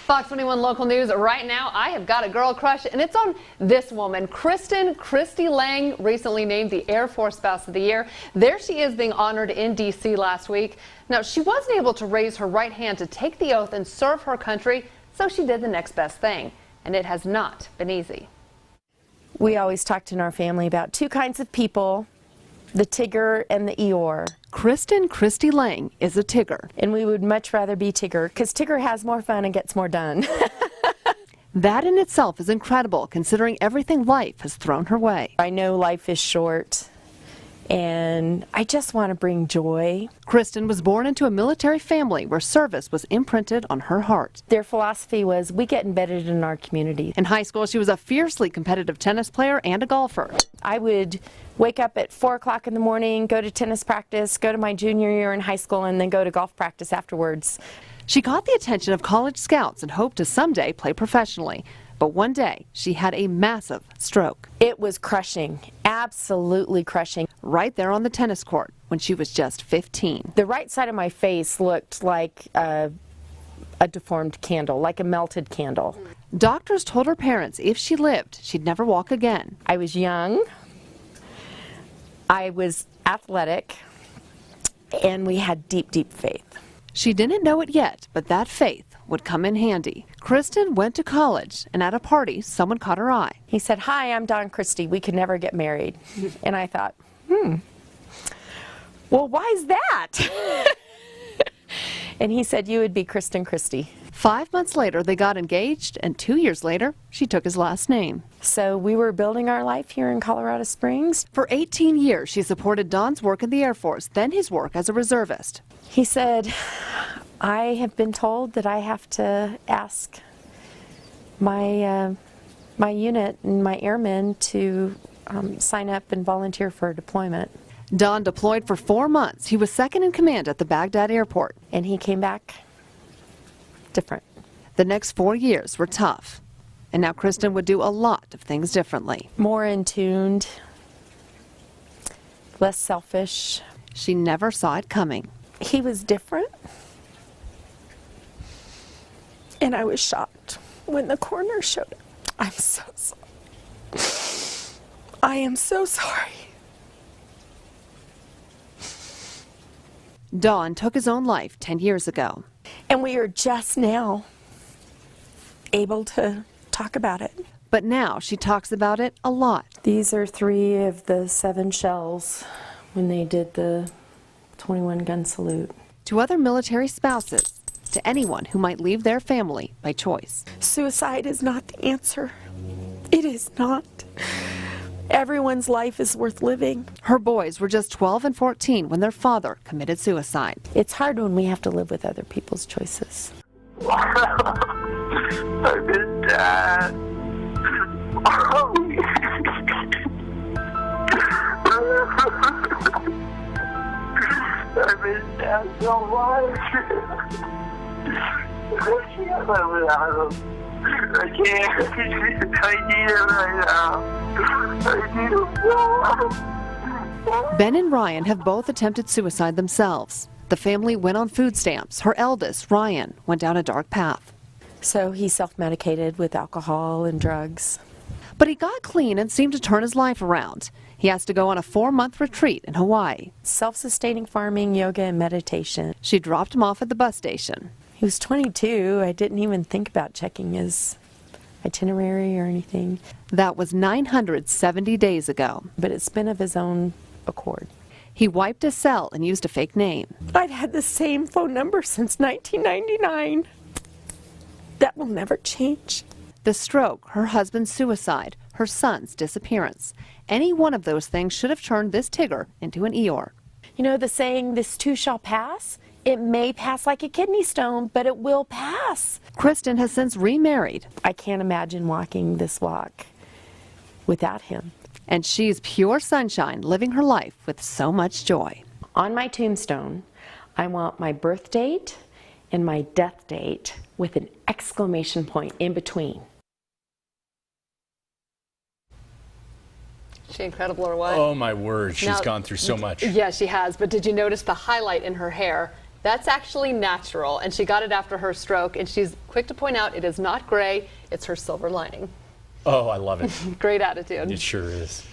Fox 21 local news. Right now, I have got a girl crush, and it's on this woman. Kristen Christy Lange, recently named the Air Force Spouse of the Year. There she is being honored in D.C. last week. Now, she wasn't able to raise her right hand to take the oath and serve her country, so she did the next best thing, and it has not been easy. We always talked in our family about two kinds of people, the Tigger and the Eeyore. Kristen Christy Lange is a Tigger. And we would much rather be Tigger, because Tigger has more fun and gets more done. That in itself is incredible, considering everything life has thrown her way. I know life is short, and I just want to bring joy. Kristen was born into a military family where service was imprinted on her heart. Their philosophy was, we get embedded in our community. In high school, she was a fiercely competitive tennis player and a golfer. I would wake up at 4 o'clock in the morning, go to tennis practice, go to my junior year in high school, and then go to golf practice afterwards. She caught the attention of college scouts and hoped to someday play professionally. But one day, she had a massive stroke. It was crushing, absolutely crushing. Right there on the tennis court when she was just 15. The right side of my face looked like a deformed candle, like a melted candle. Doctors told her parents if she lived, she'd never walk again. I was young, I was athletic, and we had deep, deep faith. She didn't know it yet, but that faith would come in handy. Kristen went to college, and at a party, someone caught her eye. He said, "Hi, I'm Don Christy. We could never get married." And I thought, well, why is that? And he said, "You would be Kristen Christy." 5 months later, they got engaged, and 2 years later, she took his last name. So we were building our life here in Colorado Springs. For 18 years, she supported Don's work in the Air Force, then his work as a reservist. He said, "I have been told that I have to ask my unit and my airmen to sign up and volunteer for a deployment." Don deployed for 4 months. He was second in command at the Baghdad airport. And he came back different. The next 4 years were tough. And now Kristen would do a lot of things differently. More in tuned, less selfish. She never saw it coming. He was different. And I was shocked when the coroner showed up. I'm so sorry. I am so sorry. Don took his own life 10 years ago. And we are just now able to talk about it. But now she talks about it a lot. These are 3 of the 7 shells when they did the 21 gun salute. To other military spouses, to anyone who might leave their family by choice. Suicide is not the answer. It is not. Everyone's life is worth living. Her boys were just 12 and 14 when their father committed suicide. It's hard when we have to live with other people's choices. I miss Dad. I miss Dad so much. I can't live without him. I can't. I need him right now. I need him so much. Ben and Ryan have both attempted suicide themselves. The family went on food stamps. Her eldest, Ryan, went down a dark path. So he self-medicated with alcohol and drugs. But he got clean and seemed to turn his life around. He has to go on a 4-month retreat in Hawaii. Self-sustaining farming, yoga, and meditation. She dropped him off at the bus station. He was 22. I didn't even think about checking his itinerary or anything. That was 970 days ago. But it's been of his own accord. He wiped his cell and used a fake name. I've had the same phone number since 1999. That will never change. The stroke, her husband's suicide, her son's disappearance. Any one of those things should have turned this Tigger into an Eeyore. You know the saying, this too shall pass? It may pass like a kidney stone, but it will pass. Kristen has since remarried. I can't imagine walking this walk without him. And she's pure sunshine, living her life with so much joy. On my tombstone, I want my birth date and my death date with an exclamation point in between. Is she incredible or what? Oh my word, she's Now, gone through so much. Yeah, she has. But did you notice the highlight in her hair? That's actually natural, and she got it after her stroke, and she's quick to point out it is not gray, it's her silver lining. Oh, I love it. Great attitude. It sure is.